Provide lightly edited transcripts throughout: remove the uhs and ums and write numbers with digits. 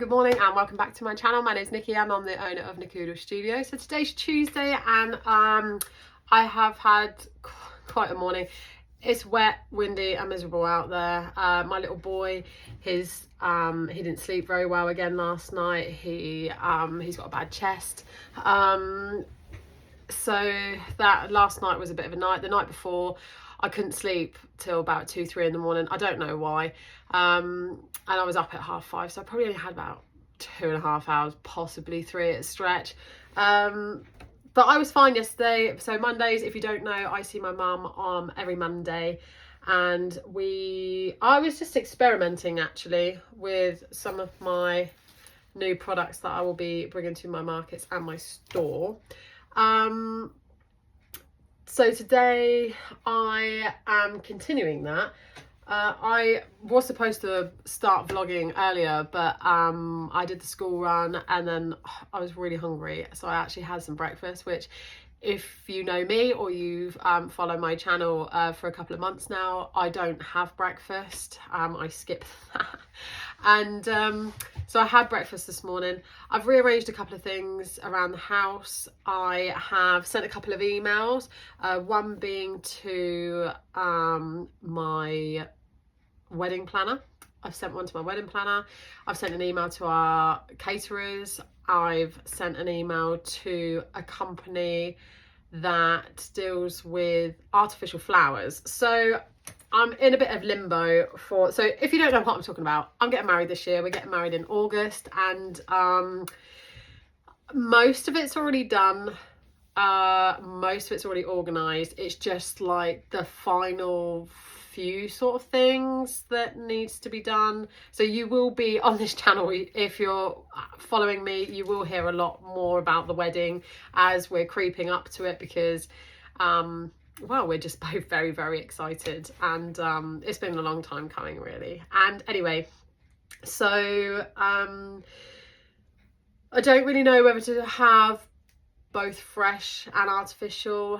good morning and welcome back to my channel. My name is Nikki and I'm the owner of Nikki Studio. So today's Tuesday and I have had quite a morning. It's wet, windy and miserable out there. My little boy, he didn't sleep very well again last night. He's got a bad chest. So that last night was a bit of a night. The night before I couldn't sleep till about 2-3 in the morning. I don't know why. And I was up at 5:30, so I probably only had about 2.5 hours, possibly 3 at a stretch. But I was fine yesterday. So Mondays, if you don't know, I see my mum every Monday, and I was just experimenting actually with some of my new products that I will be bringing to my markets and my store. So today I am continuing that. I was supposed to start vlogging earlier, but I did the school run and then I was really hungry, so I actually had some breakfast, which if you know me or you've followed my channel for a couple of months now, I don't have breakfast. I skip that. And so I had breakfast this morning. I've rearranged a couple of things around the house. I have sent a couple of emails, one being to my wedding planner. I've sent one to my wedding planner. I've sent an email to our caterers. I've sent an email to a company that deals with artificial flowers. So I'm in a bit of limbo so if you don't know what I'm talking about, I'm getting married this year. We're getting married in August, and most of it's already done. Most of it's already organised. It's just like the final few sort of things that needs to be done. So you will be on this channel, if you're following me, you will hear a lot more about the wedding as we're creeping up to it, because well, we're just both very, very excited, and it's been a long time coming really. And anyway, so I don't really know whether to have both fresh and artificial.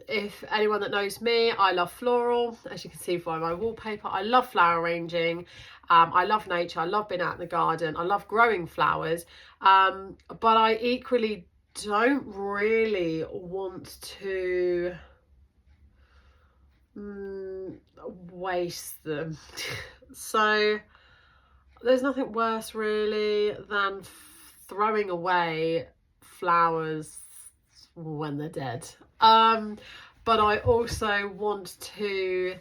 If anyone that knows me, I love floral, as you can see by my wallpaper. I love flower arranging. I love nature. I love being out in the garden. I love growing flowers, but I equally don't really want to waste them. So there's nothing worse really than throwing away flowers when they're dead. But I also want to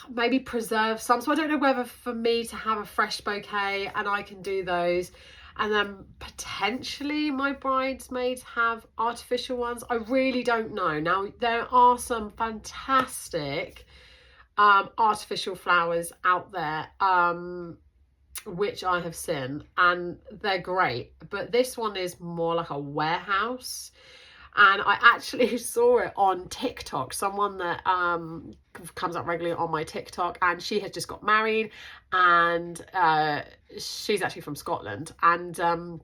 maybe preserve some, so I don't know whether for me to have a fresh bouquet and I can do those, and then potentially my bridesmaids have artificial ones. I really don't know. Now there are some fantastic artificial flowers out there which I have seen, and they're great, but this one is more like a warehouse. And I actually saw it on TikTok, someone that comes up regularly on my TikTok, and she has just got married, and she's actually from Scotland, and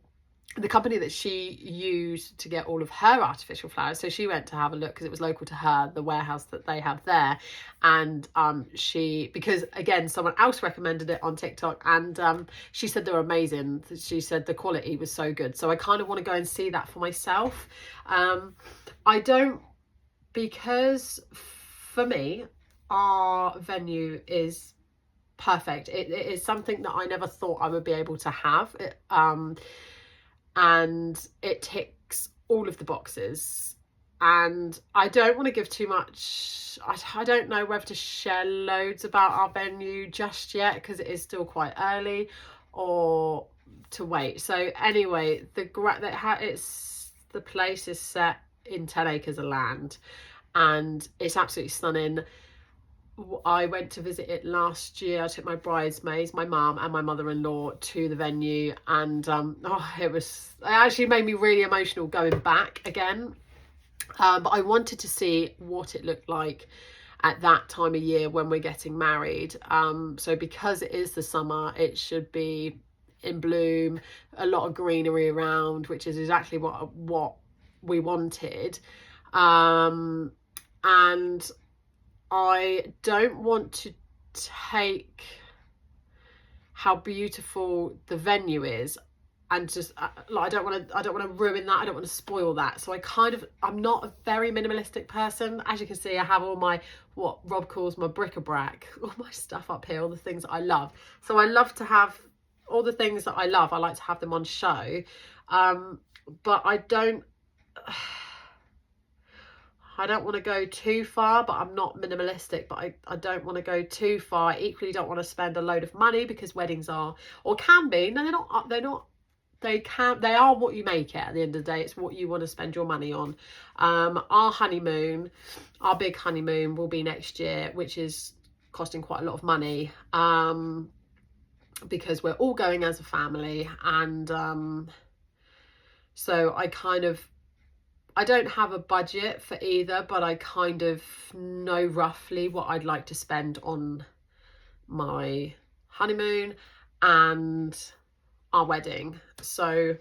the company that she used to get all of her artificial flowers, so she went to have a look because it was local to her, the warehouse that they have there. And because again someone else recommended it on TikTok, and she said they were amazing. She said the quality was so good, so I kind of want to go and see that for myself. I don't, because for me our venue is perfect. It is something that I never thought I would be able to have. And it ticks all of the boxes, and I don't want to give too much. I don't know whether to share loads about our venue just yet because it is still quite early, or to wait. So anyway, the place is set in 10 acres of land, and it's absolutely stunning. I went to visit it last year. I took my bridesmaids, my mum and my mother-in-law to the venue, and it actually made me really emotional going back again. But I wanted to see what it looked like at that time of year when we're getting married. So because it is the summer, it should be in bloom, a lot of greenery around, which is exactly what we wanted. And I don't want to how beautiful the venue is, and just like I don't want to ruin that. I don't want to spoil that. So I'm not a very minimalistic person. As you can see, I have all my, what Rob calls my bric-a-brac, all my stuff up here, all the things that I love. So I love to have all the things that I love. I like to have them on show, but I don't want to go too far, but I'm not minimalistic, but I don't want to go too far. I equally don't want to spend a load of money, because weddings are, or can be, no, they're not, they are what you make it at the end of the day. It's what you want to spend your money on. Our honeymoon, our big honeymoon, will be next year, which is costing quite a lot of money, because we're all going as a family. And so I don't have a budget for either, but I kind of know roughly what I'd like to spend on my honeymoon and our wedding. So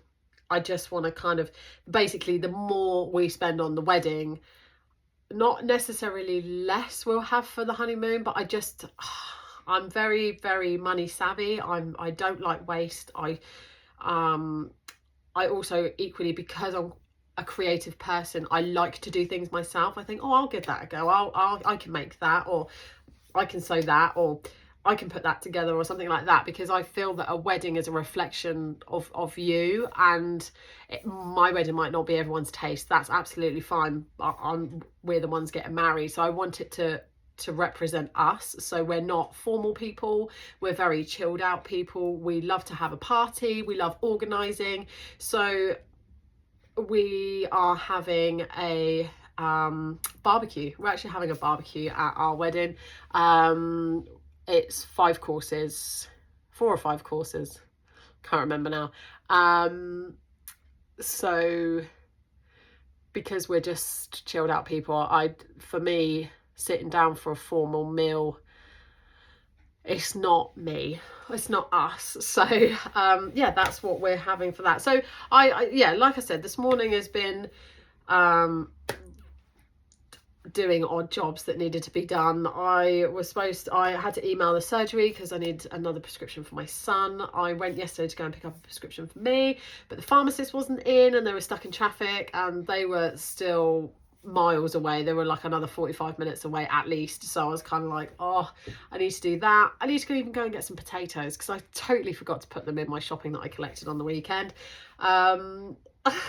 I just want to basically, the more we spend on the wedding, not necessarily less we'll have for the honeymoon, but I'm very, very money savvy. I don't like waste. I also, equally, because I'm a creative person, I like to do things myself. I think, oh, I'll give that a go. I can make that, or I can sew that, or I can put that together, or something like that, because I feel that a wedding is a reflection of you, and my wedding might not be everyone's taste. That's absolutely fine. We're the ones getting married, so I want it to represent us. So we're not formal people, we're very chilled out people. We love to have a party, we love organising. So we are having a barbecue. We're actually having a barbecue at our wedding. It's 4 or 5 courses, can't remember now. So because we're just chilled out people, for me, sitting down for a formal meal, it's not me, it's not us. So yeah, that's what we're having for that. So yeah, like I said, this morning has been doing odd jobs that needed to be done. I had to email the surgery because I need another prescription for my son. I went yesterday to go and pick up a prescription for me, but the pharmacist wasn't in, and they were stuck in traffic, and they were still miles away. They were like another 45 minutes away at least. So I was kind of like, oh, I need to do that. I need to even go and get some potatoes, because I totally forgot to put them in my shopping that I collected on the weekend.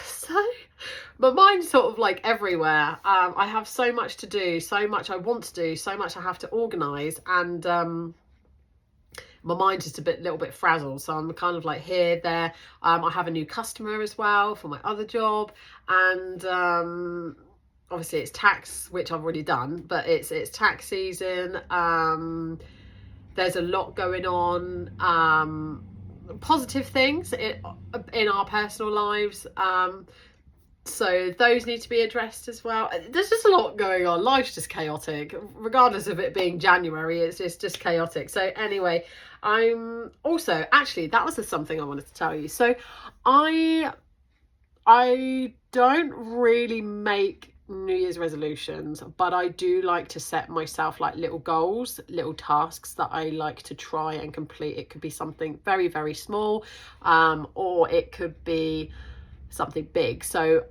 So my mind's sort of like everywhere. I have so much to do, so much I want to do, so much I have to organise, and my mind's just little bit frazzled. So I'm kind of like here, there. I have a new customer as well for my other job, and obviously it's tax, which I've already done, but it's tax season. There's a lot going on, positive things in our personal lives, so those need to be addressed as well. There's just a lot going on. Life's just chaotic, regardless of it being January. It's just chaotic. So anyway, I'm also, actually, that was something I wanted to tell you. So I don't really make New Year's resolutions, but I do like to set myself like little goals, little tasks that I like to try and complete. It could be something very, very small, or it could be something big. So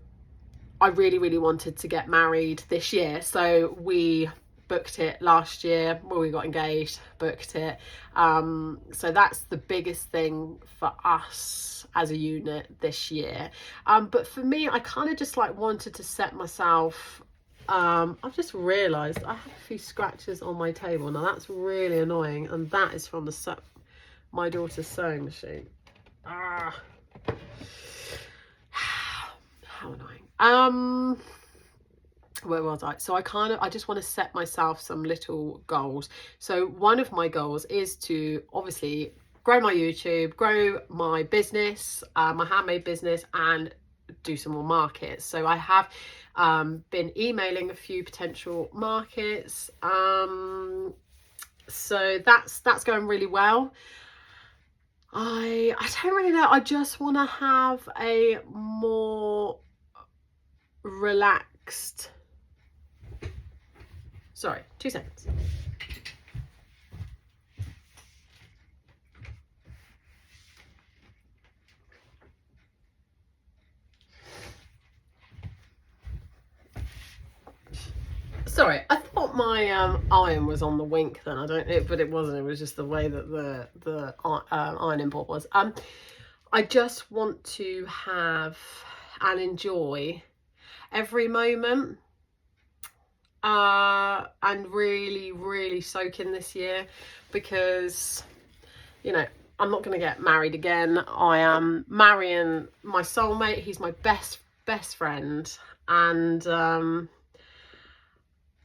I really, really wanted to get married this year, so we booked it last year. Well, we got engaged, booked it. So that's the biggest thing for us as a unit this year. But for me, I kind of just like wanted to set myself, I've just realised I have a few scratches on my table. Now that's really annoying, and that is from my daughter's sewing machine. How annoying. Where was I? So I just want to set myself some little goals. So one of my goals is to obviously grow my YouTube, grow my business, my handmade business, and do some more markets. So I have been emailing a few potential markets. So that's going really well. I don't really know. I just want to have a more relaxed, sorry, 2 seconds. Sorry, I thought my iron was on the wink then. But it wasn't. It was just the way that the ironing board was. I just want to have and enjoy every moment, and really soak in this year, because, you know, I'm not going to get married again. I am marrying my soulmate. He's my best friend, and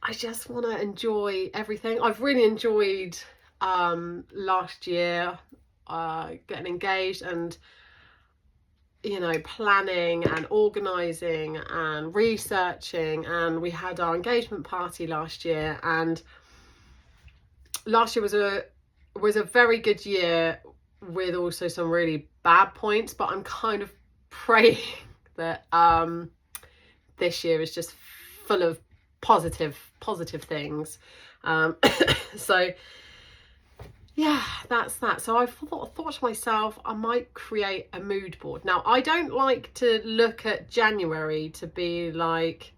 I just want to enjoy everything. I've really enjoyed last year, getting engaged and, you know, planning and organising and researching, and we had our engagement party last year, and last year was a very good year with also some really bad points, but I'm kind of praying that this year is just full of positive things. So yeah, that's that. So I thought to myself, I might create a mood board. Now, I don't like to look at January to be like,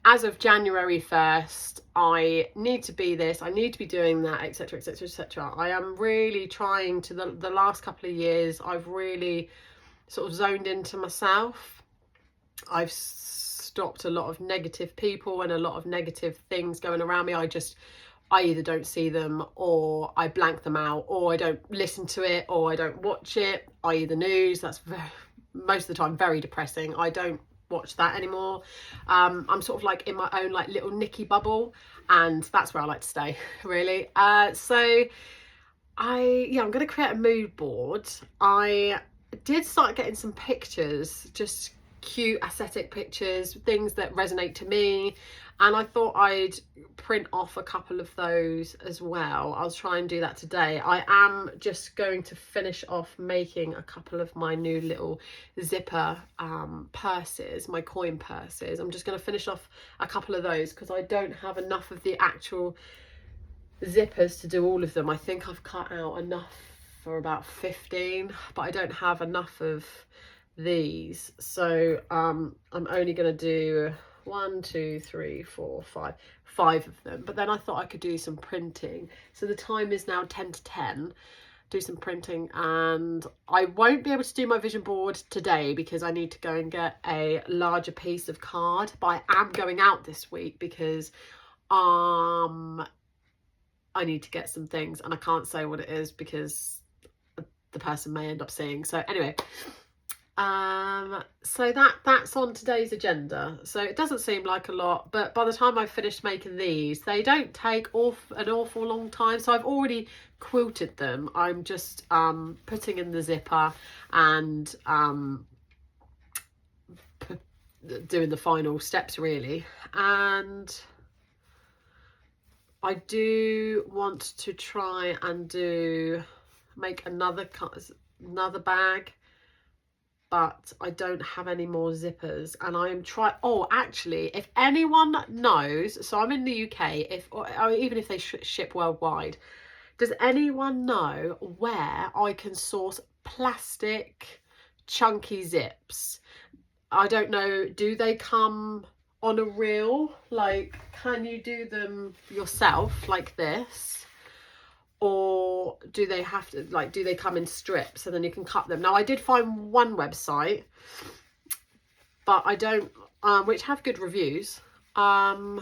as of January 1st, I need to be this, I need to be doing that, etc, etc, etc. I am really trying to, the last couple of years, I've really sort of zoned into myself. I've stopped a lot of negative people and a lot of negative things going around me. I either don't see them, or I blank them out, or I don't listen to it, or I don't watch it, i.e. the news. That's most of the time very depressing. I don't watch that anymore. I'm sort of like in my own like little Nikki bubble, and that's where I like to stay, really. So I'm going to create a mood board. I did start getting some pictures, just cute aesthetic pictures, things that resonate to me, and I thought I'd print off a couple of those as well. I'll try and do that today. I am just going to finish off making a couple of my new little zipper purses, my coin purses. I'm just going to finish off a couple of those because I don't have enough of the actual zippers to do all of them. I think I've cut out enough for about 15, but I don't have enough of these, so I'm only going to do 1, 2, 3, 4, 5 of them. But then I thought I could do some printing, so the time is now 10 to 10. Do some printing, and I won't be able to do my vision board today because I need to go and get a larger piece of card, but I am going out this week because I need to get some things, and I can't say what it is because the person may end up seeing. So anyway, so that's on today's agenda. So it doesn't seem like a lot, but by the time I've finished making these, they don't take an awful long time. So I've already quilted them. I'm just putting in the zipper and doing the final steps, really. And I do want to try and make another bag, but I don't have any more zippers, and I'm actually, if anyone knows, so I'm in the UK, or even if they ship worldwide, does anyone know where I can source plastic chunky zips? I don't know, do they come on a reel? Like, can you do them yourself like this? Or do they have to, like, do they come in strips and then you can cut them? Now, I did find one website, but I don't, which have good reviews. I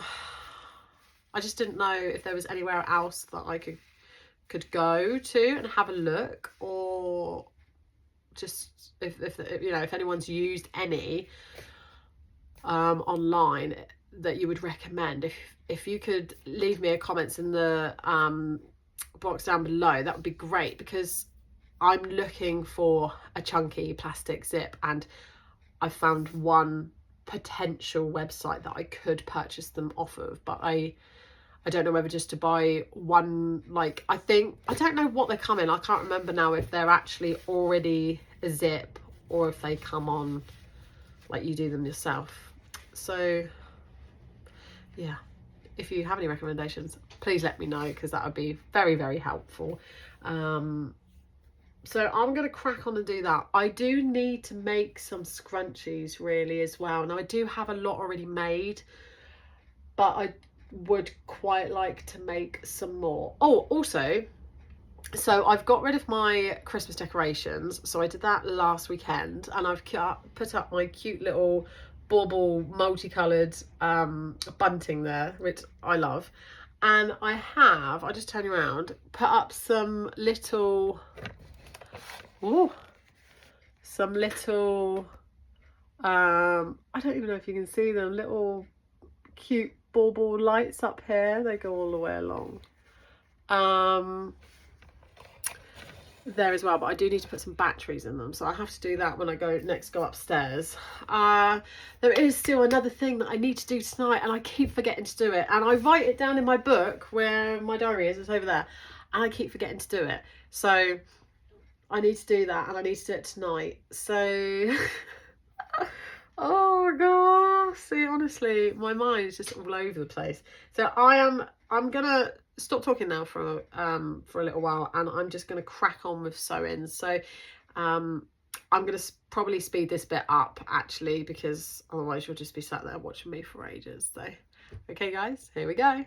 just didn't know if there was anywhere else that I could go to and have a look, or just if you know, if anyone's used any online that you would recommend. If you could leave me a comments in the box down below, that would be great, because I'm looking for a chunky plastic zip, and I found one potential website that I could purchase them off of, but I don't know whether just to buy one, like, I don't know what they come in. I can't remember now if they're actually already a zip or if they come on like you do them yourself. So yeah, if you have any recommendations, please let me know, because that would be very, very helpful. So I'm going to crack on and do that. I do need to make some scrunchies really as well. Now, I do have a lot already made, but I would quite like to make some more. Oh, also, so I've got rid of my Christmas decorations. So I did that last weekend, and I've put up my cute little bauble multicoloured bunting there, which I love. And I'll just turn you around, put up some little, I don't even know if you can see them, little cute bauble lights up here. They go all the way along. There as well, but I do need to put some batteries in them, so I have to do that when I go upstairs. There is still another thing that I need to do tonight, and I keep forgetting to do it, and I write it down in my book where my diary is. It's over there, and I keep forgetting to do it, so I need to do that, and I need to do it tonight. So oh god, see, honestly, my mind is just all over the place. So I'm gonna stop talking now for a little while, and I'm just going to crack on with sewing. So I'm going to probably speed this bit up, actually, because otherwise you'll just be sat there watching me for ages. So okay guys, here we go.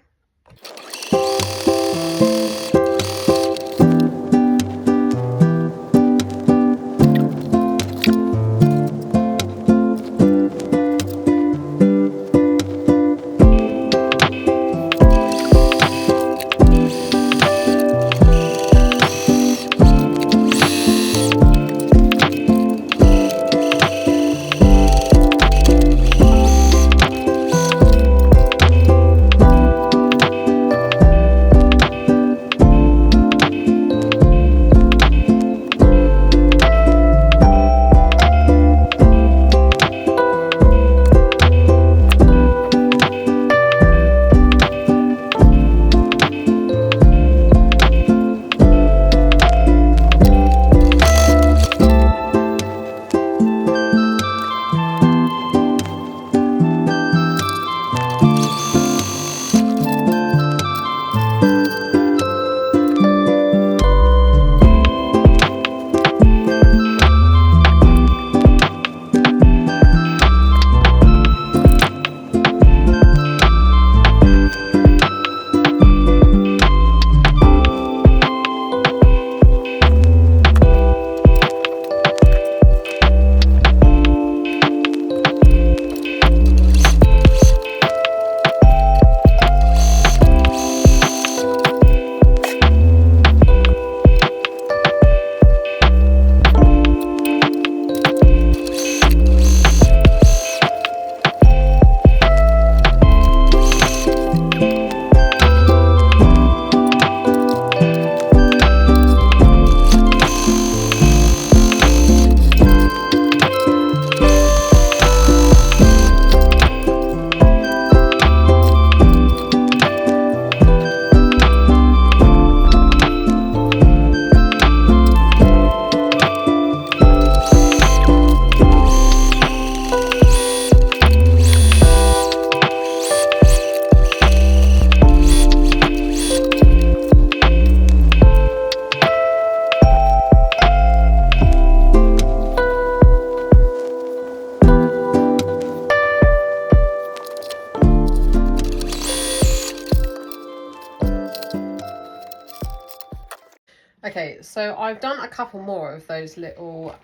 Okay, so I've done a couple more of those little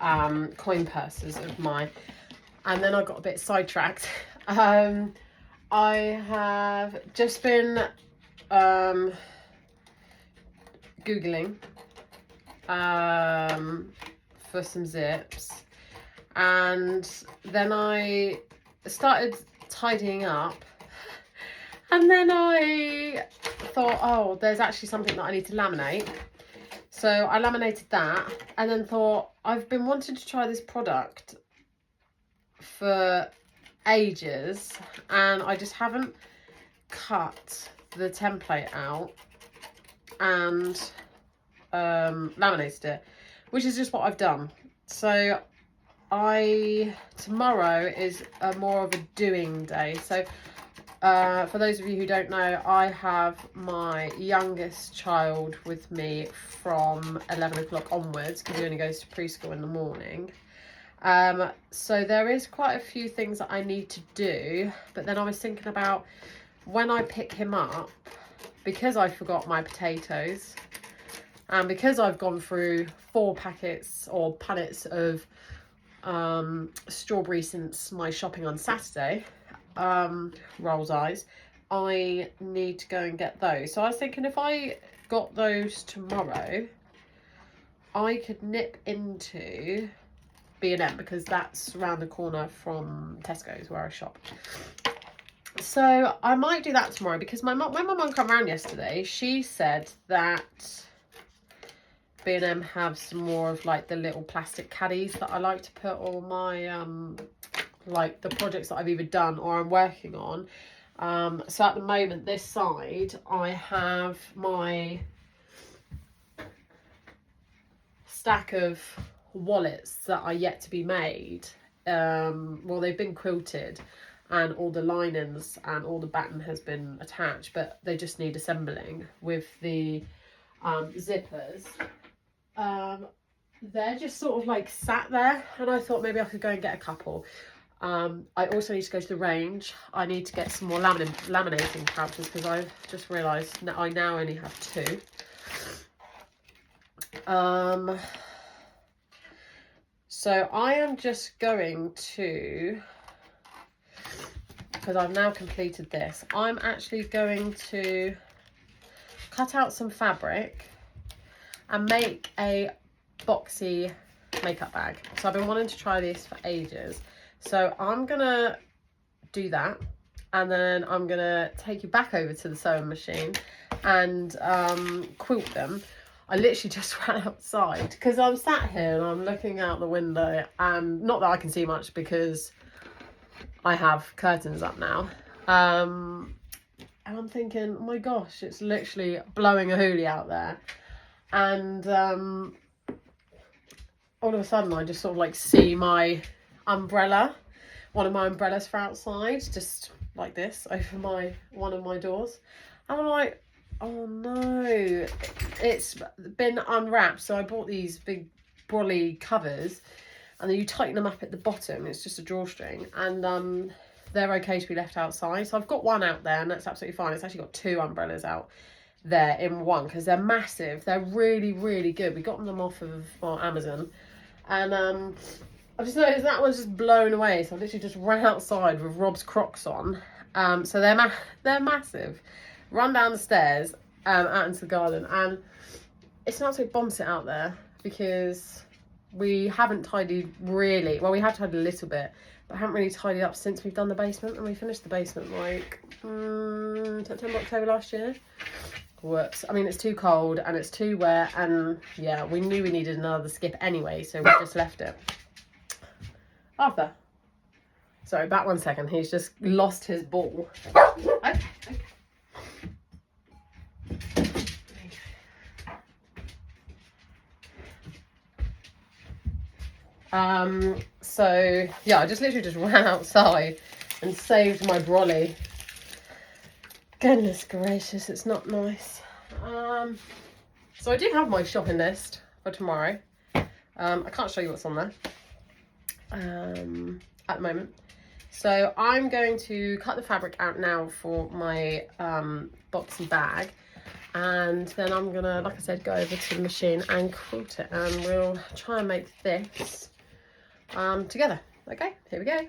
coin purses of mine, and then I got a bit sidetracked. I have just been Googling for some zips, and then I started tidying up, and then I thought, oh, there's actually something that I need to laminate. So I laminated that, and then thought, I've been wanting to try this product for ages, and I just haven't cut the template out and laminated it, which is just what I've done. So tomorrow is more of a doing day. So for those of you who don't know, I have my youngest child with me from 11 o'clock onwards, because he only goes to preschool in the morning. So there is quite a few things that I need to do, but then I was thinking about when I pick him up, because I forgot my potatoes, and because I've gone through 4 packets or punnets of strawberry since my shopping on Saturday, Rolls Eyes, I need to go and get those. So I was thinking if I got those tomorrow, I could nip into B&M because that's around the corner from Tesco's where I shop. So I might do that tomorrow because when my mum came around yesterday, she said that B&M have some more of like the little plastic caddies that I like to put all my like the projects that I've either done or I'm working on. So at the moment, this side I have my stack of wallets that are yet to be made. Well, they've been quilted and all the linings and all the batten has been attached, but they just need assembling with the zippers. They're just sort of like sat there, and I thought maybe I could go and get a couple. I also need to go to the range. I need to get some more laminating pouches because I've just realised that I now only have 2. So I am just going to, because I've now completed this, I'm actually going to cut out some fabric and make a boxy makeup bag. So I've been wanting to try this for ages. So I'm gonna do that, and then I'm gonna take you back over to the sewing machine and quilt them. I literally just ran outside because I'm sat here and I'm looking out the window, and not that I can see much because I have curtains up now. And I'm thinking, oh my gosh, it's literally blowing a hoolie out there. And all of a sudden I just sort of like see my umbrella, one of my umbrellas for outside, just like this over one of my doors. And I'm like, oh no, it's been unwrapped. So I bought these big brolly covers, and then you tighten them up at the bottom. It's just a drawstring, and they're okay to be left outside. So I've got one out there, and that's absolutely fine. It's actually got 2 umbrellas out there in one because they're massive. They're really, really good. We got them off of Amazon, and I've just noticed that one's just blown away. So I literally just ran outside with Rob's Crocs on. So they're massive. Run down the stairs out into the garden, and it's an absolute bombset out there because we haven't tidied really. Well, we have tidied a little bit, but haven't really tidied up since we've done the basement, and we finished the basement like September, October last year. Whoops. I mean, it's too cold and it's too wet, and yeah, we knew we needed another skip anyway, so we just left it. Arthur. Sorry, back 1 second. He's just lost his ball. Okay. So yeah, I just literally just ran outside and saved my brolly. Goodness gracious, it's not nice. So I do have my shopping list for tomorrow. I can't show you what's on there at the moment. So I'm going to cut the fabric out now for my boxy bag, and then I'm gonna, like I said, go over to the machine and quilt it, and we'll try and make this together. Okay, here we go.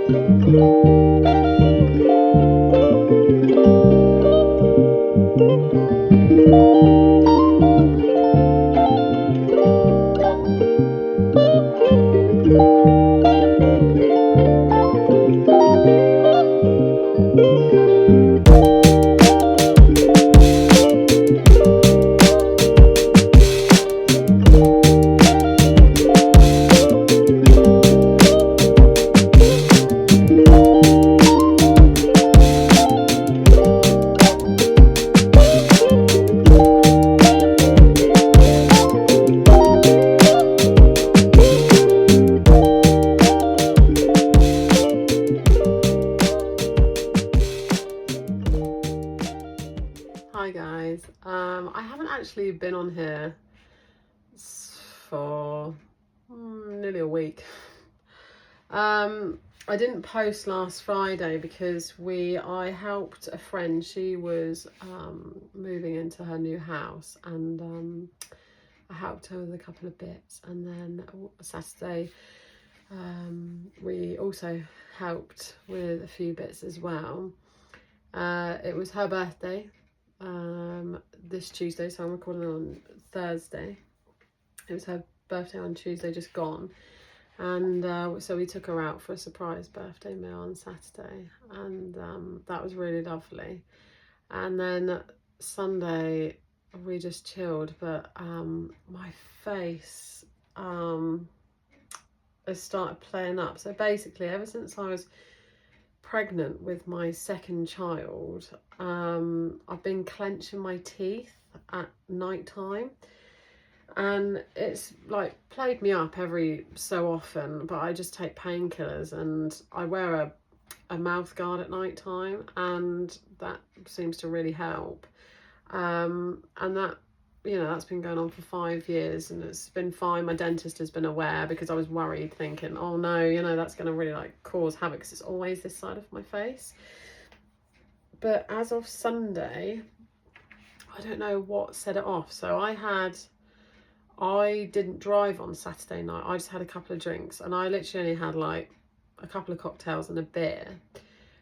Hi guys, I haven't actually been on here for nearly a week. I didn't post last Friday because I helped a friend. She was moving into her new house, and I helped her with a couple of bits, and then Saturday we also helped with a few bits as well. It was her birthday this Tuesday, so I'm recording on Thursday. It was her birthday on Tuesday, just gone, and so we took her out for a surprise birthday meal on Saturday, and that was really lovely. And then Sunday we just chilled, but my face has started playing up. So basically, ever since I was pregnant with my second child, I've been clenching my teeth at night time, and it's like played me up every so often, but I just take painkillers and I wear a mouth guard at night time, and that seems to really help. And that, that's been going on for 5 years, and it's been fine. My dentist has been aware, because I was worried, thinking, oh no, that's going to really like cause havoc, because it's always this side of my face. But as of Sunday, I don't know what set it off. So I didn't drive on Saturday night. I just had a couple of drinks, and I literally only had like a couple of cocktails and a beer.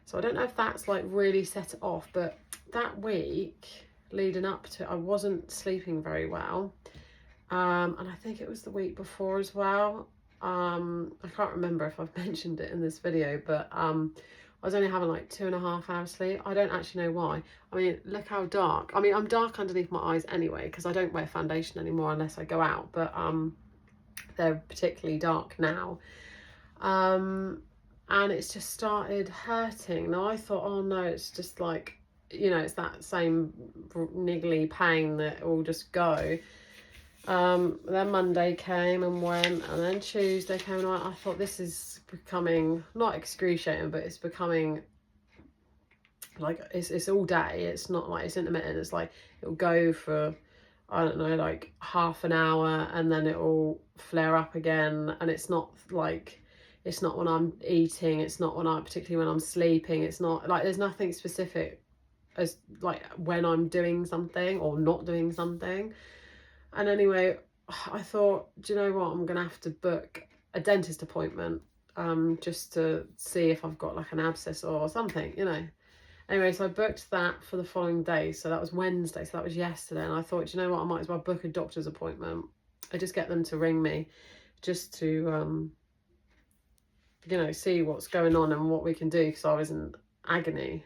So I don't know if that's like really set it off, but that week leading up to it, I wasn't sleeping very well. And I think it was the week before as well. I can't remember if I've mentioned it in this video, but I was only having like 2.5 hours sleep. I don't actually know why. I mean, look how dark. I mean, I'm dark underneath my eyes anyway, because I don't wear foundation anymore unless I go out, but they're particularly dark now. And it's just started hurting. Now I thought, oh no, it's just like, it's that same niggly pain that will just go. Then Monday came and went, and then Tuesday came and went. I thought, this is becoming not excruciating, but it's becoming like it's all day. It's not like it's intermittent. It's like it'll go for, I don't know, like half an hour, and then it'll flare up again. And it's not when I'm eating, it's not particularly when I'm sleeping. It's not like, there's nothing specific as like when I'm doing something or not doing something. And anyway, I thought, do you know what, I'm gonna have to book a dentist appointment just to see if I've got like an abscess or something, Anyway, so I booked that for the following day. So that was Wednesday, so that was yesterday. And I thought, do you know what, I might as well book a doctor's appointment. I just get them to ring me just to see what's going on and what we can do, because I was in agony.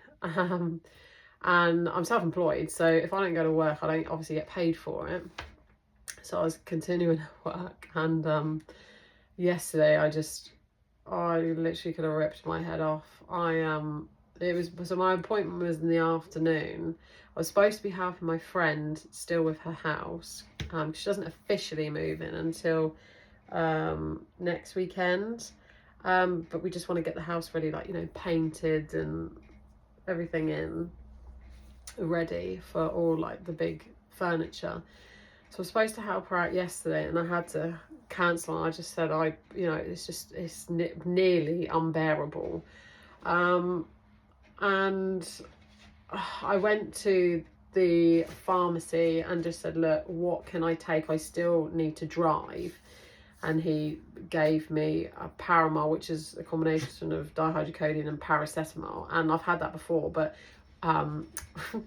And I'm self-employed, so if I don't go to work, I don't obviously get paid for it. So I was continuing work, and yesterday I literally could have ripped my head off. So my appointment was in the afternoon. I was supposed to be helping my friend still with her house. She doesn't officially move in until next weekend. But we just want to get the house ready, like, painted and everything in ready for all like the big furniture. So I was supposed to help her out yesterday, and I had to cancel. I just said, it's nearly unbearable. And I went to the pharmacy and just said, look, what can I take? I still need to drive. and he gave me a Paramol, which is a combination of dihydrocodeine and paracetamol, and I've had that before, but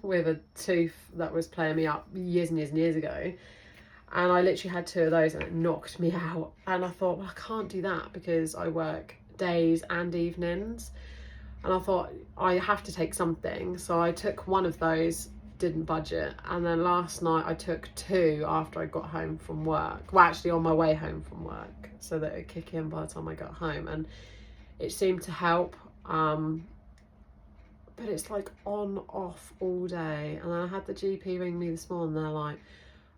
with a tooth that was playing me up years and years and years ago, and I literally had 2 of those and it knocked me out. And I thought, well, I can't do that because I work days and evenings, and I thought I have to take something. So I took one of those, didn't budget, and then last night I took 2 after I got home from work, well actually on my way home from work, so that it would kick in by the time I got home, and it seemed to help. But it's like on off all day. And I had the GP ring me this morning, they're like,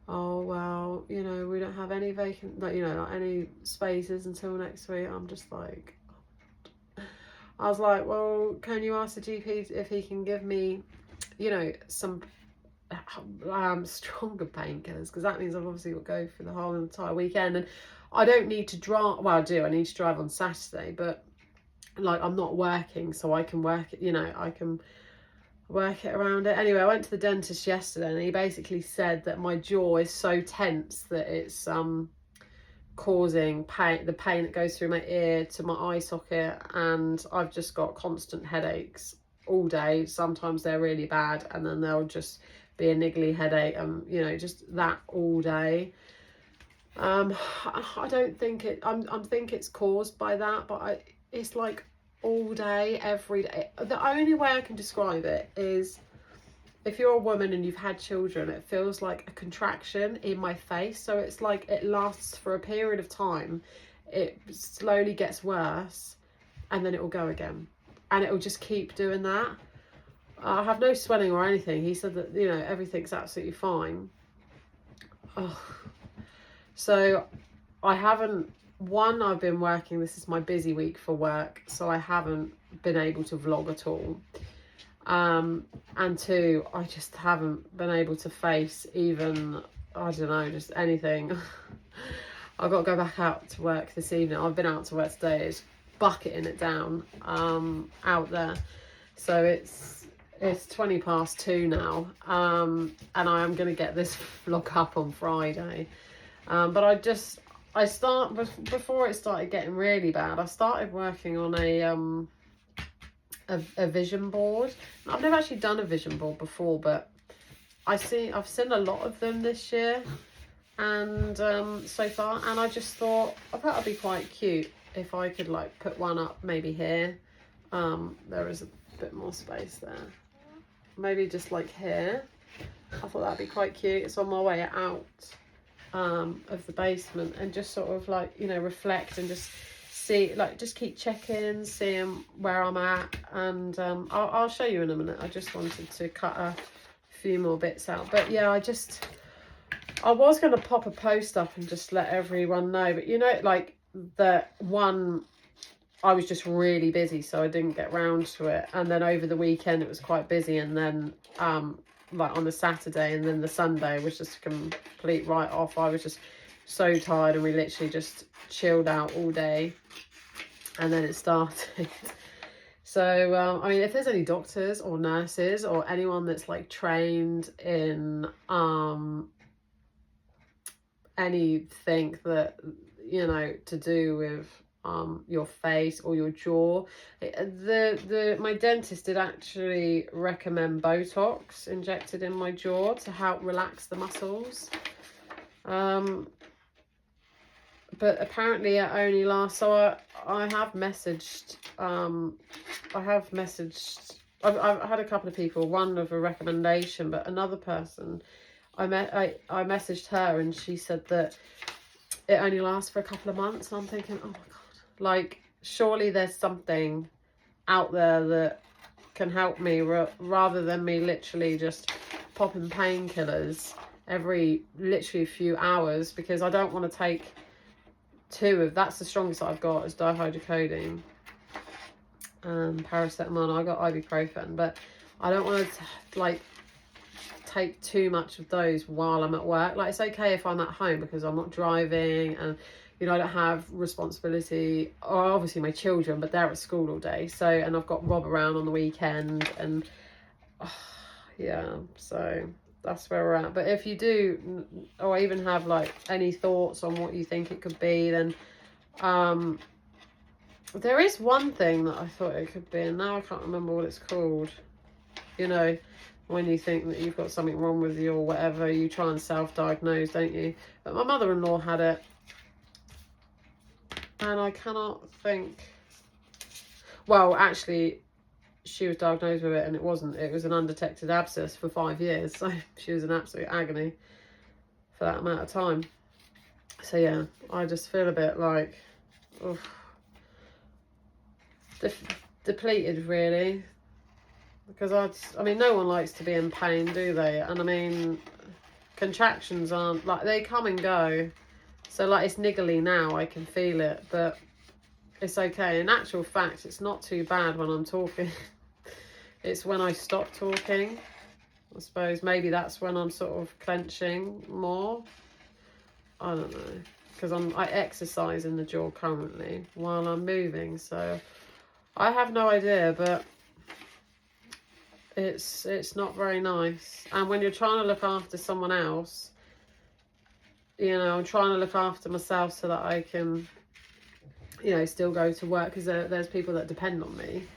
oh well, you know, we don't have any vacant, like, you know, like any spaces until next week. I'm just like, I was like, well, can you ask the GP if he can give me, you know, some stronger painkillers, because that means I've obviously got to go for the whole entire weekend, and I don't need to drive. Well, I do, I need to drive on Saturday, but like I'm not working, so I can work it, you know, I can work it around it. Anyway, I went to the dentist yesterday, and he basically said that my jaw is so tense that it's causing pain, the pain that goes through my ear to my eye socket, and I've just got constant headaches all day. Sometimes they're really bad, and then they'll just be a niggly headache, and you know, just that all day. I don't think it, I'm think it's caused by that, but it's like all day, every day. The only way I can describe it is if you're a woman and you've had children, it feels like a contraction in my face. So it's like it lasts for a period of time, it slowly gets worse, and then it will go again, and it will just keep doing that. I have no swelling or anything. He said that, you know, everything's absolutely fine. Oh. So I haven't, one, I've been working, this is my busy week for work, so I haven't been able to vlog at all. And 2, I just haven't been able to face even, I don't know, just anything. I've got to go back out to work this evening. I've been out to work today, it's bucketing it down out there. So it's 2:20 now, and I am going to get this vlog up on Friday. But before it started getting really bad, I started working on a vision board. I've never actually done a vision board before, but I've seen a lot of them this year, and so far, and I just thought I thought it'd be quite cute if I could like put one up maybe here. There is a bit more space there, maybe just like here. I thought that'd be quite cute. It's on my way out of the basement, and just sort of like, you know, reflect and just see, like, just keep checking, seeing where I'm at, and I'll show you in a minute. I just wanted to cut a few more bits out, but yeah, I was going to pop a post up and just let everyone know, but you know, like the one, I was just really busy, so I didn't get round to it, and then over the weekend it was quite busy, and then like on the Saturday and then the Sunday was just a complete write-off. I was just so tired, and we literally just chilled out all day, and then it started. So I mean, if there's any doctors or nurses or anyone that's like trained in anything that, you know, to do with your face or your jaw, my dentist did actually recommend Botox injected in my jaw to help relax the muscles, but apparently it only lasts. So I have messaged I've had a couple of people, one of a recommendation, but another person I messaged her, and she said that it only lasts for a couple of months. And I'm thinking, oh my god, like surely there's something out there that can help me rather than me literally just popping painkillers every literally few hours, because I don't want to take 2 of, that's the strongest that I've got, is dihydrocodeine and paracetamol. I got ibuprofen, but I don't want to like take too much of those while I'm at work. Like, it's okay if I'm at home because I'm not driving, and you know, I don't have responsibility, or obviously my children, but they're at school all day, so, and I've got Rob around on the weekend, and yeah, so that's where we're at. But if you do, or even have like any thoughts on what you think it could be, then there is one thing that I thought it could be, and now I can't remember what it's called. You know, when you think that you've got something wrong with you or whatever, you try and self-diagnose, don't you? But my mother-in-law had it, and I cannot think. Well, actually, she was diagnosed with it, and it wasn't. It was an undetected abscess for 5 years, so she was in absolute agony for that amount of time. So yeah, I just feel a bit like, oh, depleted, really. Because I mean, no one likes to be in pain, do they? And I mean, contractions aren't, like, they come and go. So, like, it's niggly now, I can feel it, but it's okay. In actual fact, it's not too bad when I'm talking. It's when I stop talking, I suppose. Maybe that's when I'm sort of clenching more. I don't know. Because I exercise in the jaw currently while I'm moving, so I have no idea, but it's not very nice. And when you're trying to look after someone else, you know, I'm trying to look after myself so that I can, you know, still go to work, because there's people that depend on me.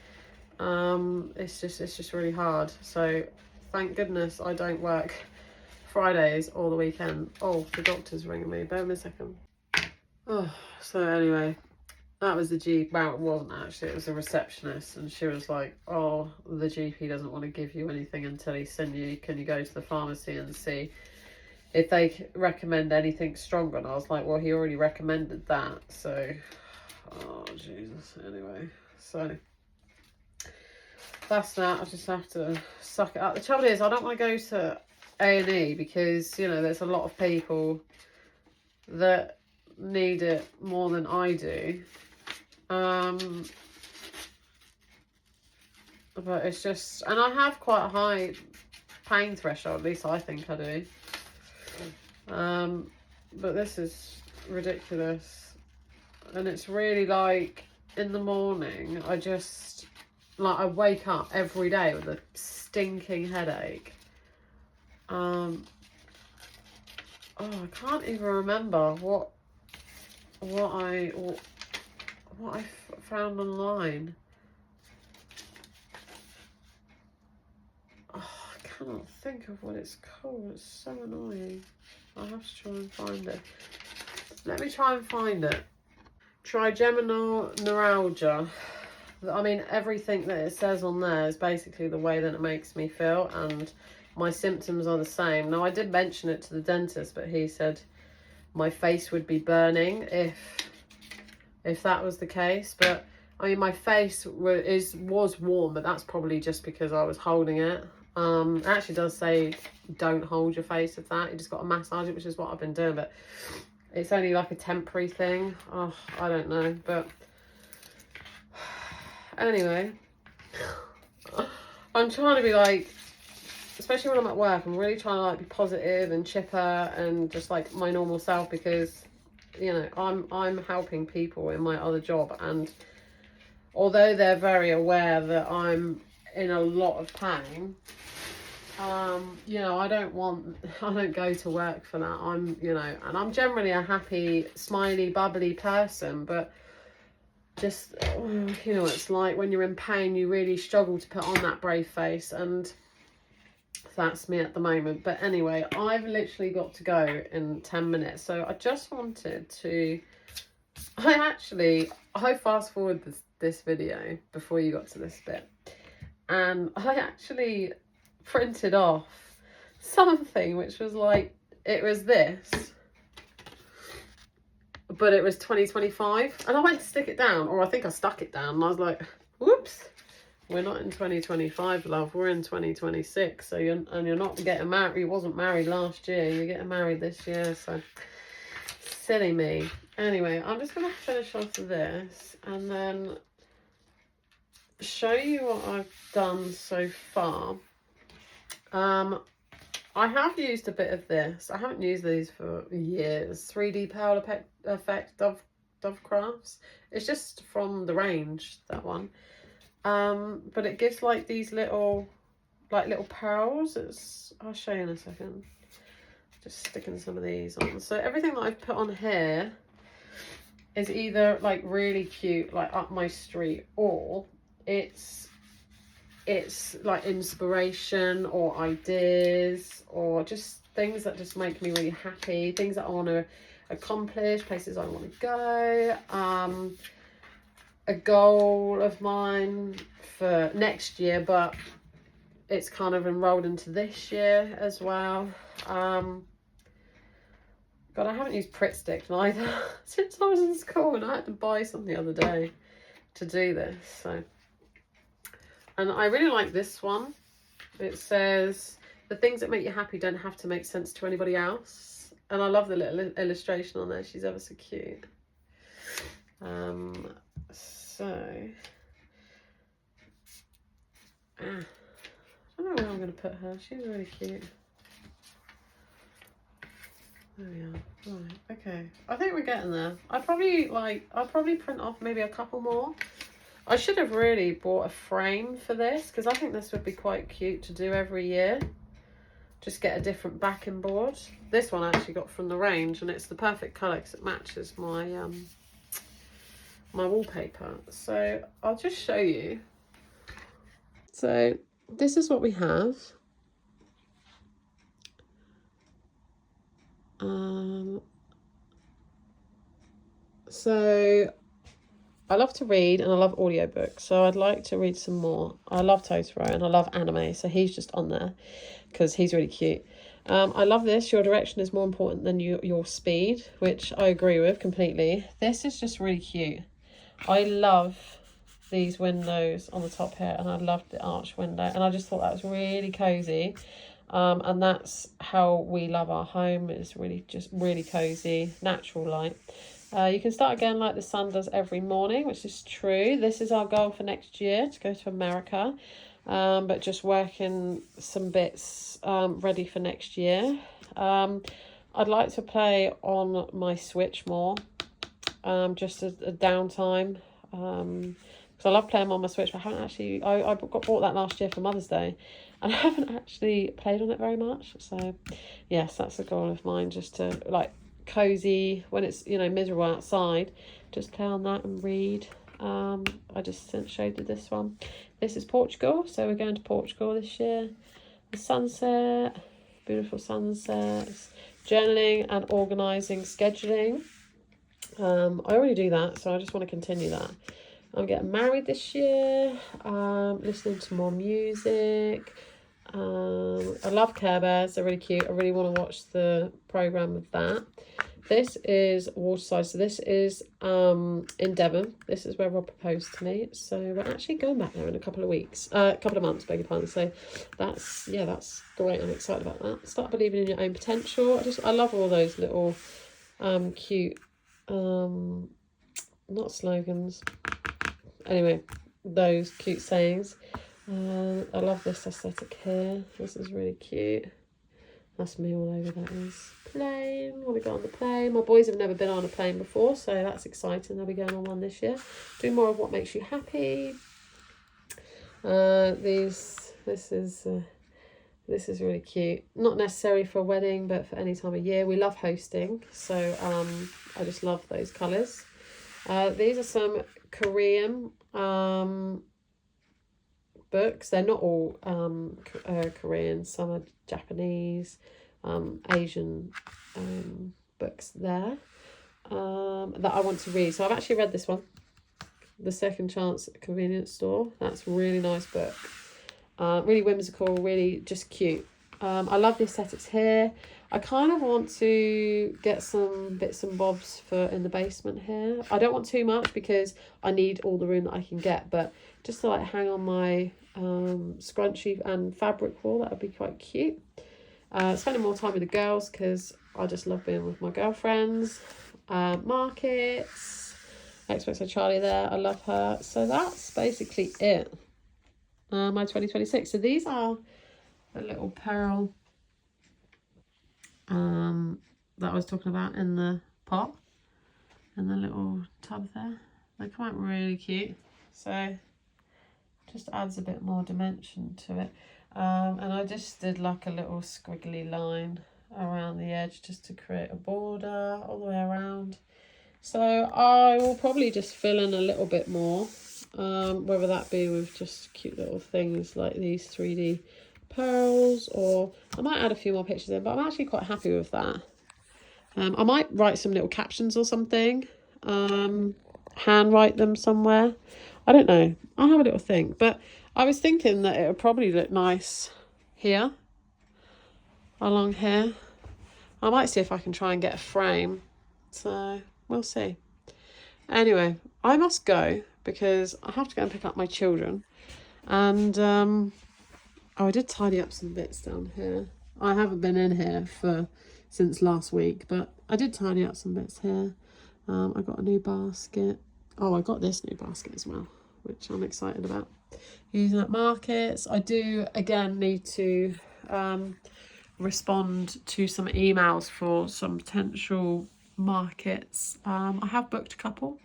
It's just really hard. So thank goodness I don't work Fridays or the weekend. Oh, the doctor's ringing me. Bear with me a second. Oh, so anyway, that was the GP. Well, it wasn't actually. It was a receptionist, and she was like, "Oh, the GP doesn't want to give you anything until he sends you. Can you go to the pharmacy and see if they recommend anything stronger?" And I was like, "Well, he already recommended that." So, oh Jesus. Anyway, so that's that. I just have to suck it up. The trouble is, I don't want to go to A&E because, you know, there's a lot of people that need it more than I do. But it's just, and I have quite a high pain threshold, at least I think I do. But this is ridiculous. And it's really like, in the morning, I just, like, I wake up every day with a stinking headache. Oh, I can't even remember what I found online. Oh, I cannot think of what it's called. It's so annoying. I'll have to try and find it. Let me try and find it. Trigeminal neuralgia. I mean, everything that it says on there is basically the way that it makes me feel, and my symptoms are the same. Now, I did mention it to the dentist, but he said my face would be burning if that was the case. But I mean, my face was warm, but that's probably just because I was holding it. It actually does say don't hold your face with that. You just got to massage it, which is what I've been doing, but it's only like a temporary thing. Oh, I don't know, but anyway, I'm trying to be like, especially when I'm at work, I'm really trying to like be positive and chipper and just like my normal self, because, you know, I'm helping people in my other job, and although they're very aware that I'm in a lot of pain, you know, I don't go to work for that. I'm, you know, and I'm generally a happy, smiley, bubbly person, but just, you know, it's like when you're in pain, you really struggle to put on that brave face, and that's me at the moment. But anyway, I've literally got to go in 10 minutes, so I just wanted to, I fast forward this video before you got to this bit, and I actually printed off something which was like, it was this, but it was 2025, and I went to stick it down, or I think I stuck it down, and I was like, whoops, we're not in 2025, love, we're in 2026. So you're not getting married. You wasn't married last year, you're getting married this year, so silly me. Anyway, I'm just gonna finish off this and then show you what I've done so far. I have used a bit of this. I haven't used these for years. 3D powder effect Dove Crafts. It's just from the range, that one. But it gives like these little like little pearls. I'll show you in a second. Just sticking some of these on. So everything that I've put on here is either like really cute, like up my street, or it's like inspiration or ideas or just things that just make me really happy, things that I want to accomplish, places I want to go, a goal of mine for next year, but it's kind of enrolled into this year as well. God, I haven't used Pritt Stick neither since I was in school, and I had to buy some the other day to do this. So, and I really like this one. It says, the things that make you happy don't have to make sense to anybody else. And I love the little illustration on there. She's ever so cute. I don't know where I'm going to put her. She's really cute. There we are. Right, okay. I think we're getting there. I'll probably print off maybe a couple more. I should have really bought a frame for this, because I think this would be quite cute to do every year. Just get a different backing board. This one I actually got from the range, and it's the perfect colour because it matches my my wallpaper. So I'll just show you. So this is what we have. So I love to read and I love audiobooks, so I'd like to read some more. I love Totoro and I love anime, so he's just on there because he's really cute. I love this. Your direction is more important than your speed, which I agree with completely. This is just really cute. I love these windows on the top here, and I love the arch window, and I just thought that was really cozy. And that's how we love our home. It's really just really cozy, natural light. You can start again like the sun does every morning, which is true. This is our goal for next year, to go to America, but just working some bits ready for next year. I'd like to play on my Switch more, just a downtime, because I love playing on my Switch, but I haven't actually, I bought that last year for Mother's Day, and I haven't actually played on it very much. So yes, that's a goal of mine, just to like cozy when it's, you know, miserable outside, just play on that and read. I just showed you this one. This is Portugal, so we're going to Portugal this year. The sunset, beautiful sunsets, journaling and organising, scheduling. I already do that, so I just want to continue that. I'm getting married this year, listening to more music. I love Care Bears, they're really cute. I really want to watch the programme of that. This is Waterside, so this is in Devon. This is where Rob proposed to me, so we're actually going back there in a couple of weeks, couple of months, beg your pardon. So that's great. I'm excited about that. Start believing in your own potential. I love all those little cute not slogans, anyway, those cute sayings. I love this aesthetic here. This is really cute. That's me all over, that is. Plane. Want to go on the plane. My boys have never been on a plane before, so that's exciting. They'll be going on one this year. Do more of what makes you happy. This is really cute. Not necessary for a wedding, but for any time of year. We love hosting, so I just love those colours. These are some Korean books. They're not all Korean. Some are Japanese, Asian books there that I want to read. So I've actually read this one, The Second Chance at the Convenience Store. That's a really nice book. Really whimsical, really just cute. I love the aesthetics here. I kind of want to get some bits and bobs for in the basement here. I don't want too much because I need all the room that I can get, but just to like hang on my scrunchie and fabric wall, that would be quite cute. Spending more time with the girls because I just love being with my girlfriends. Markets, XOXO Charlie there, I love her. So that's basically it. My 2026. So these are the little pearl that I was talking about in the pot, and the little tub there. They come out really cute. So Just adds a bit more dimension to it. And I just did like a little squiggly line around the edge just to create a border all the way around. So I will probably just fill in a little bit more, whether that be with just cute little things like these 3D pearls, or I might add a few more pictures in, but I'm actually quite happy with that. I might write some little captions or something, handwrite them somewhere. I don't know. I'll have a little think. But I was thinking that it would probably look nice here, along here. I might see if I can try and get a frame. So we'll see. Anyway, I must go because I have to go and pick up my children. And oh, I did tidy up some bits down here. I haven't been in here since last week, but I did tidy up some bits here. I got a new basket. Oh, I got this new basket as well, which I'm excited about. Using at markets. I do again need to respond to some emails for some potential markets. I have booked a couple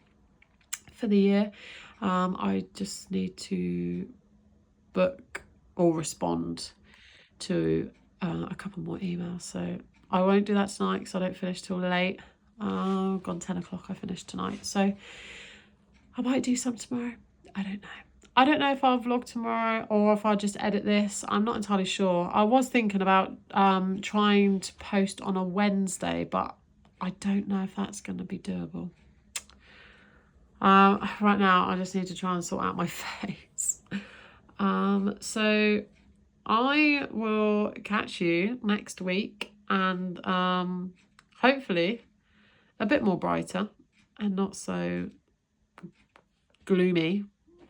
for the year. I just need to book or respond to a couple more emails, so I won't do that tonight because I don't finish till late. Gone 10 o'clock I finished tonight, so I might do some tomorrow. I don't know. I don't know if I'll vlog tomorrow or if I'll just edit this. I'm not entirely sure. I was thinking about trying to post on a Wednesday, but I don't know if that's going to be doable. Right now, I just need to try and sort out my face. So I will catch you next week, and hopefully a bit more brighter and not so gloomy.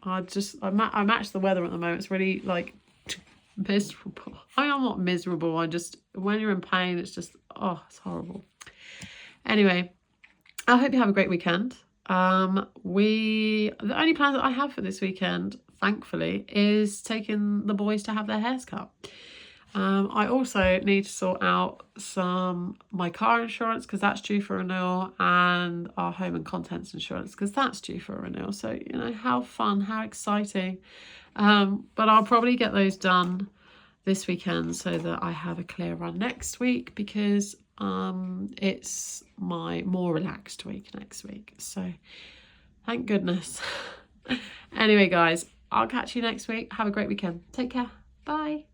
I match the weather at the moment. It's really like miserable. I am not miserable. I just, when you're in pain, it's just, oh, it's horrible. Anyway, I hope you have a great weekend. The only plan that I have for this weekend, thankfully, is taking the boys to have their hairs cut. I also need to sort out my car insurance because that's due for renewal, and our home and contents insurance because that's due for renewal. So, you know, how fun, how exciting. But I'll probably get those done this weekend so that I have a clear run next week, because it's my more relaxed week next week. So thank goodness. Anyway, guys, I'll catch you next week. Have a great weekend. Take care. Bye.